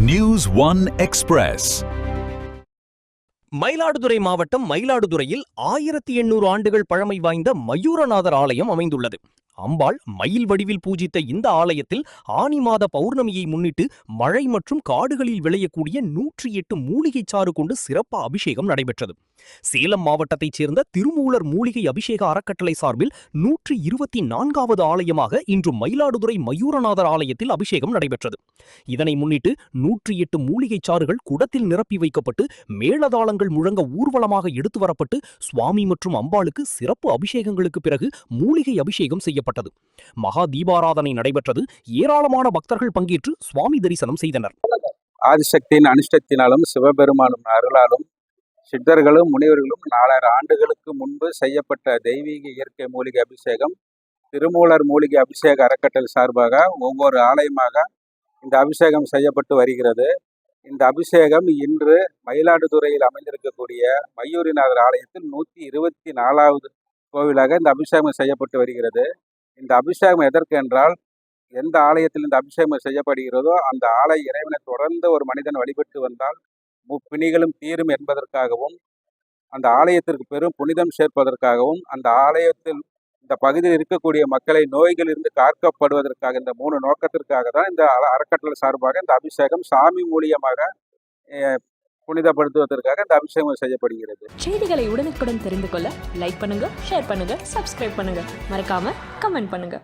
News one express. Mayiladuthurai மாவட்டம் மயிலாடுதுறையில் 1800 ஆண்டுகள் பழமை வாய்ந்த மயூரநாதர் ஆலயம் அமைந்துள்ளது. அம்பாள் மயில் வடிவில் பூஜித்த இந்த ஆலயத்தில் ஆனி மாத பௌர்ணமியை முன்னிட்டு மழை மற்றும் காடுகளில் விளையக்கூடிய 108 மூலிகை சாறு கொண்டு சிறப்பு அபிஷேகம் நடைபெற்றது. சேலம் மாவட்டத்தைச் சேர்ந்த திருமூலர் மூலிகை அபிஷேக அறக்கட்டளை சார்பில் 124வது ஆலயமாக இன்று மயிலாடுதுறை மயூரநாதர் ஆலயத்தில் அபிஷேகம் நடைபெற்றது. இதனை முன்னிட்டு 108 மூலிகை சாறுகள் குடத்தில் நிரப்பி வைக்கப்பட்டு மேளதாளங்கள் முழங்க ஊர்வலமாக எடுத்து வரப்பட்டு சுவாமி மற்றும் அம்பாளுக்கு சிறப்பு அபிஷேகங்களுக்கு பிறகு மூலிகை அபிஷேகம் செய்யப்பட்டது. மகா தீபாராதனை நடைபெற்றது. ஏராளமான பக்தர்கள் பங்கேற்று சுவாமி தரிசனம் செய்தனர். ஆதிசக்தியின் அனுஷ்டத்தினாலும் சிவபெருமானும் அருளாலும் சித்தர்களும் முனிவர்களும் 4000 ஆண்டுகளுக்கு முன்பு செய்யப்பட்ட தெய்வீக இயற்கை மூலிகை அபிஷேகம் திருமூலர் மூலிகை அபிஷேக அறக்கட்டளை சார்பாக ஒவ்வொரு ஆலயமாக இந்த அபிஷேகம் செய்யப்பட்டு வருகிறது. இந்த அபிஷேகம் இன்று மயிலாடுதுறையில் அமைந்திருக்கக்கூடிய மயூரிநாதர் ஆலயத்தில் 124வது கோவிலாக இந்த அபிஷேகம் செய்யப்பட்டு வருகிறது. இந்த அபிஷேகம் எதற்கு என்றால், எந்த ஆலயத்தில் இந்த அபிஷேகம் செய்யப்படுகிறதோ அந்த ஆலய இறைவனை தொடர்ந்து ஒரு மனிதன் வழிபட்டு வந்தால் முப்பிணிகளும் தீரும் என்பதற்காகவும், அந்த ஆலயத்திற்கு பெரும் புனிதம் சேர்ப்பதற்காகவும், அந்த ஆலயத்தில் இந்த பகுதியில் இருக்கக்கூடிய மக்களை நோய்கள் இருந்து காக்கப்படுவதற்காக, இந்த 3 நோக்கத்திற்காக தான் இந்த அறக்கட்டளை சார்பாக இந்த அபிஷேகம் சாமி மூலியமாக புனிதப்படுத்துவதற்காக இந்த அபிஷேகம் செய்யப்படுகிறது. செய்திகளை உடனுக்குடன் தெரிந்து கொள்ள லைக் பண்ணுங்க, ஷேர் பண்ணுங்க, சப்ஸ்கிரைப் பண்ணுங்க, மறக்காம கமெண்ட் பண்ணுங்க.